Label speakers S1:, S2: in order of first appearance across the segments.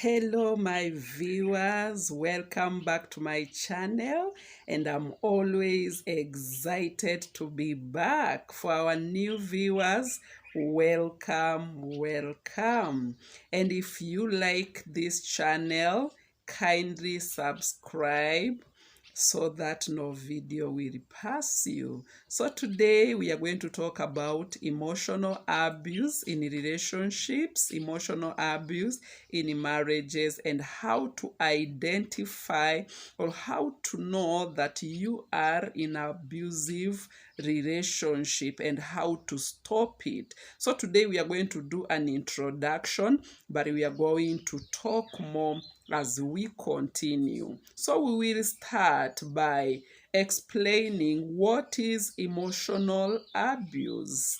S1: Hello, my viewers. Welcome back to my channel, and I'm always excited to be back. For our new viewers, welcome. And if you like this channel, kindly subscribe so that no video will pass you. So today we are going to talk about emotional abuse in relationships, emotional abuse in marriages, and how to identify or how to know that you are in an abusive relationship and how to stop it. So today we are going to do an introduction, but we are going to talk more as we continue. So we will start by explaining what is emotional abuse.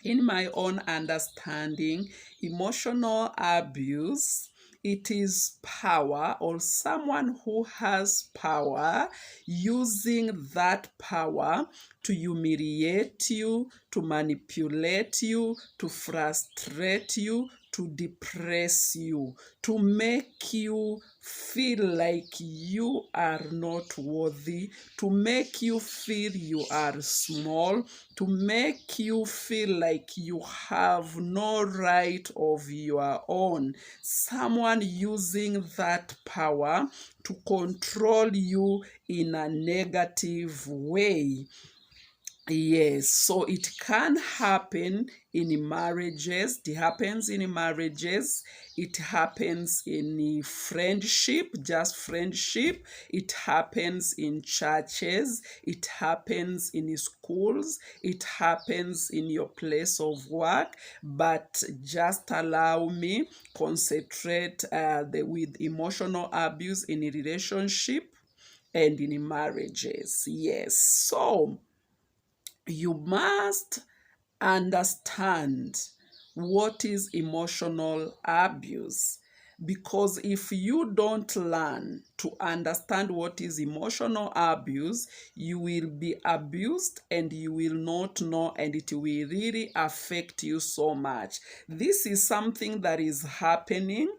S1: In my own understanding, emotional abuse, it is power or someone who has power using that power to humiliate you, to manipulate you, to frustrate you, to depress you, to make you feel like you are not worthy, to make you feel you are small, to make you feel like you have no right of your own. Someone using that power to control you in a negative way. Yes, so it can happen in marriages. It happens in marriages. It happens in friendship, just friendship. It happens in churches. It happens in schools. It happens in your place of work. But just allow me concentrate with emotional abuse in a relationship and in marriages. Yes, so you must understand what is emotional abuse, because if you don't learn to understand what is emotional abuse, you will be abused and you will not know, and it will really affect you so much. This is something that is happening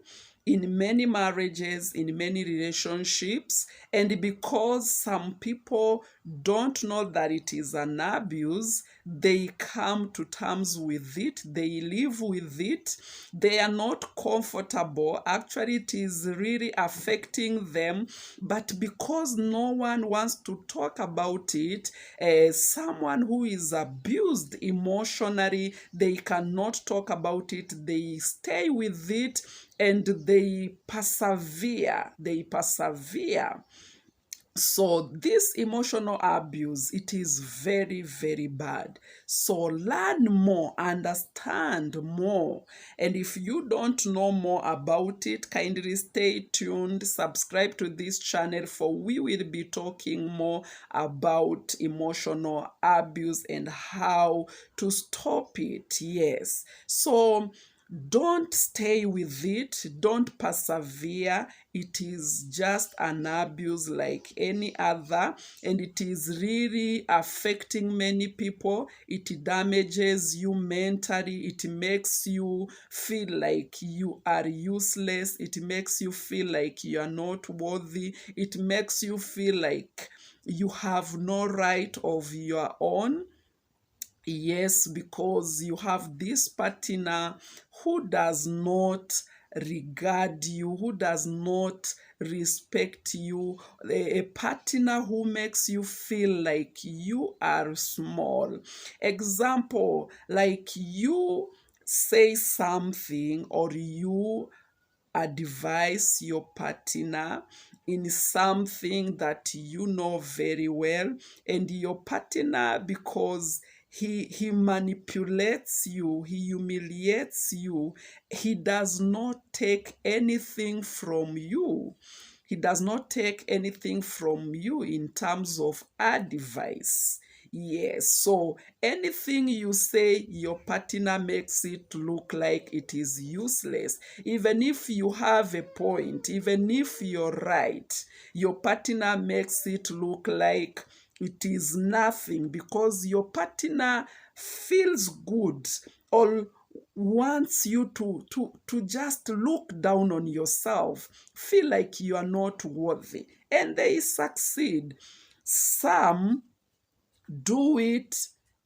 S1: in many marriages, in many relationships, and because some people don't know that it is an abuse, they come to terms with it, they live with it, they are not comfortable. Actually, it is really affecting them, but because no one wants to talk about it, someone who is abused emotionally, they cannot talk about it, they stay with it, and they persevere. So this emotional abuse, it is very, very bad. So learn more, understand more, and if you don't know more about it, kindly stay tuned, subscribe to this channel, for we will be talking more about emotional abuse and how to stop it. Yes, so don't stay with it, don't persevere. It is just an abuse like any other, and it is really affecting many people. It damages you mentally, it makes you feel like you are useless, it makes you feel like you are not worthy, it makes you feel like you have no right of your own. Yes, because you have this partner who does not regard you, who does not respect you, a partner who makes you feel like you are small. Example, like you say something or you advise your partner in something that you know very well, and your partner, because he manipulates you, he humiliates you, he does not take anything from you, he does not take anything from you in terms of advice. Yes, so anything you say, your partner makes it look like it is useless. Even if you have a point, even if you're right, your partner makes it look like it is nothing, because your partner feels good, or wants you to just look down on yourself, feel like you are not worthy, and they succeed. Some do it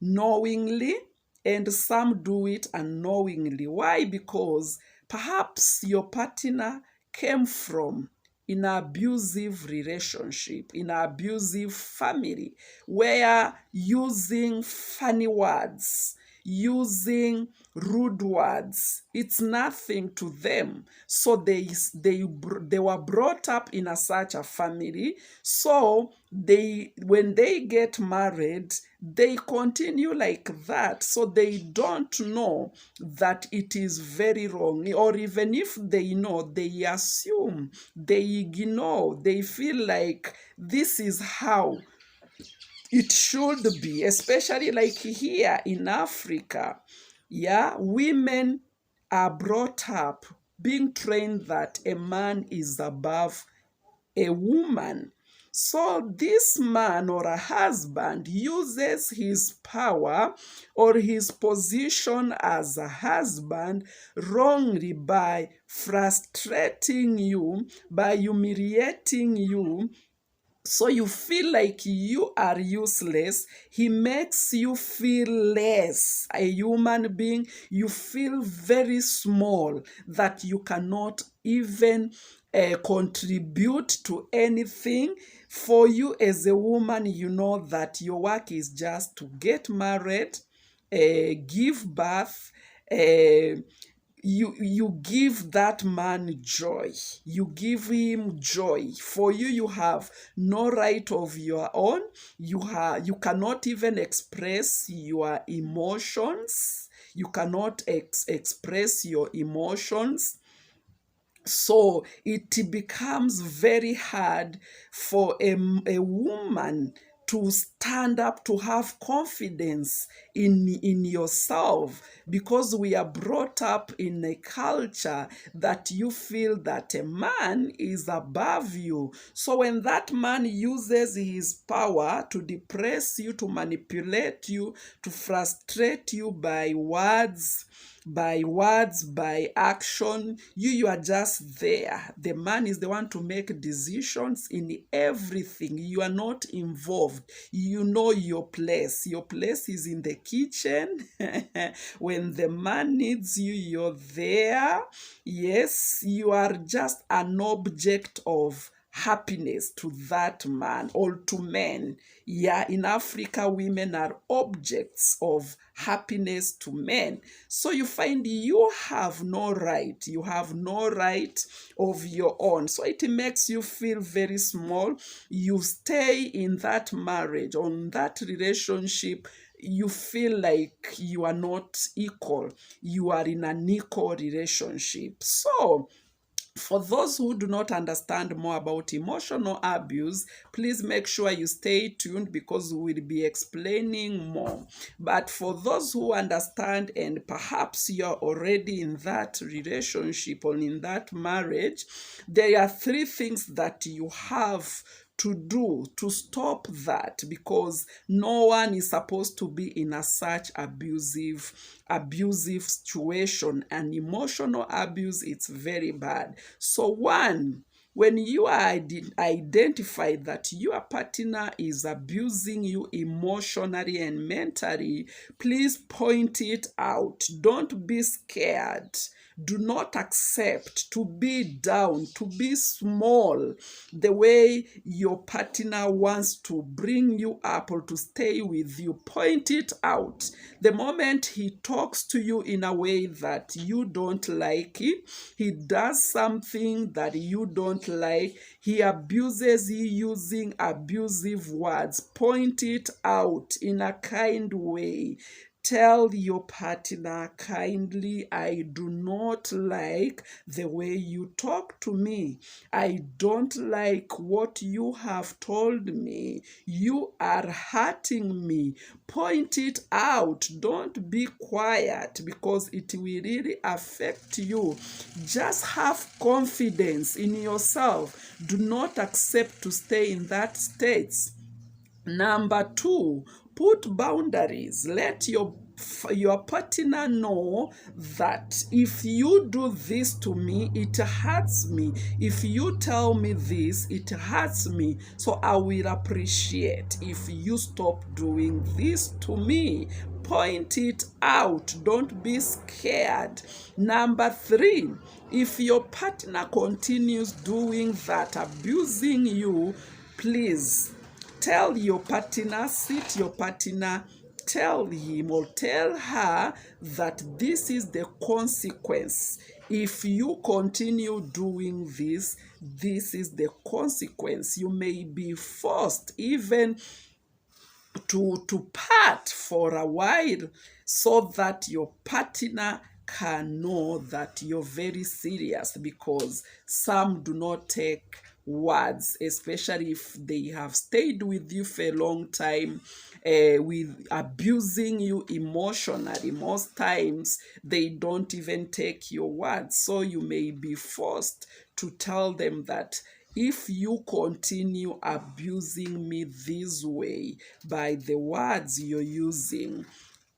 S1: knowingly and some do it unknowingly. Why? Because perhaps your partner came from in an abusive relationship, in an abusive family, where using funny words, using rude words, it's nothing to them. So they were brought up in such a family. So when they get married, they continue like that. So they don't know that it is very wrong, or even if they know, they assume, they ignore, they feel like this is how it should be, especially like here in Africa. Yeah, women are brought up being trained that a man is above a woman. So this man or a husband uses his power or his position as a husband wrongly by frustrating you, by humiliating you, so you feel like you are useless. He makes you feel less a human being. You feel very small, that you cannot even contribute to anything. For you as a woman, you know that your work is just to get married, give birth, you give that man joy, you give him joy. For you, you have no right of your own. You cannot even express your emotions. You cannot express your emotions. So it becomes very hard for a woman to stand up, to have confidence in yourself, because we are brought up in a culture that you feel that a man is above you. So when that man uses his power to depress you, to manipulate you, to frustrate you by words, by action, you are just there. The man is the one to make decisions in everything. You are not involved. You know your place. Your place is in the kitchen. When the man needs you, you're there. Yes, you are just an object of happiness to that man or to men. Yeah, in Africa, women are objects of happiness to men. So you find you have no right. You have no right of your own. So it makes you feel very small. You stay in that marriage, on that relationship. You feel like you are not equal. You are in an equal relationship. So for those who do not understand more about emotional abuse, please make sure you stay tuned, because we will be explaining more. But for those who understand, and perhaps you're already in that relationship or in that marriage, there are 3 things that you have to do to stop that, because no one is supposed to be in such abusive situation. And emotional abuse, it's very bad. So one, when you identify that your partner is abusing you emotionally and mentally, please point it out. Don't be scared. Do not accept to be down, to be small, the way your partner wants to bring you up or to stay with you. Point it out. The moment he talks to you in a way that you don't like it, he does something that you don't like, he abuses you using abusive words, point it out in a kind way. Tell your partner kindly, I do not like the way you talk to me. I don't like what you have told me. You are hurting me. Point it out. Don't be quiet, because it will really affect you. Just have confidence in yourself. Do not accept to stay in that state. Number 2, put boundaries. Let your your partner know that if you do this to me, it hurts me. If you tell me this, it hurts me. So I will appreciate if you stop doing this to me. Point it out. Don't be scared. Number 3, if your partner continues doing that, abusing you, please tell your partner, sit your partner, tell him or tell her that this is the consequence. If you continue doing this, this is the consequence. You may be forced even to part for a while so that your partner can know that you're very serious, because some do not take words, especially if they have stayed with you for a long time, with abusing you emotionally. Most times they don't even take your words, so you may be forced to tell them that if you continue abusing me this way by the words you're using,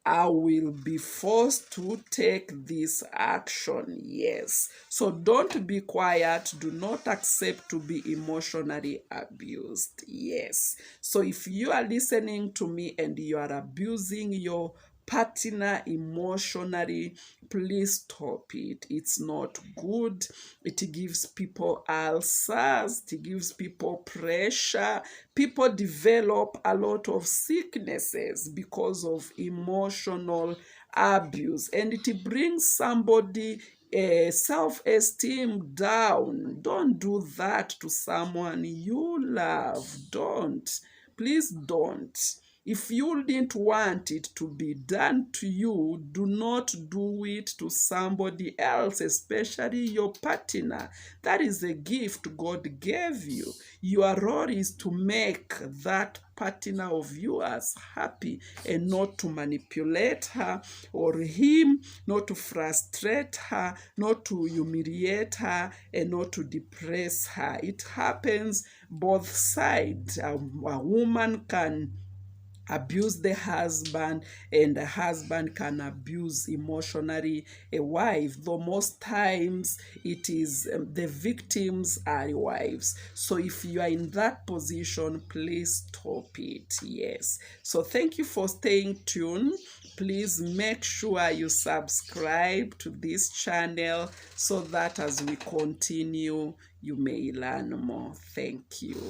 S1: I will be forced to take this action. Yes. So don't be quiet. Do not accept to be emotionally abused. Yes. So if you are listening to me and you are abusing your partner emotionally, please stop it. It's not good. It gives people ulcers, it gives people pressure. People develop a lot of sicknesses because of emotional abuse, and it brings somebody self-esteem down. Don't do that to someone you love. Don't. Please don't. If you didn't want it to be done to you, do not do it to somebody else, especially your partner. That is a gift God gave you. Your role is to make that partner of yours happy, and not to manipulate her or him, not to frustrate her, not to humiliate her, and not to depress her. It happens both sides. A woman can abuse the husband, and the husband can abuse emotionally a wife, though most times it is the victims are wives. So if you are in that position, please stop it. Yes. So thank you for staying tuned. Please make sure you subscribe to this channel so that as we continue, you may learn more. Thank you.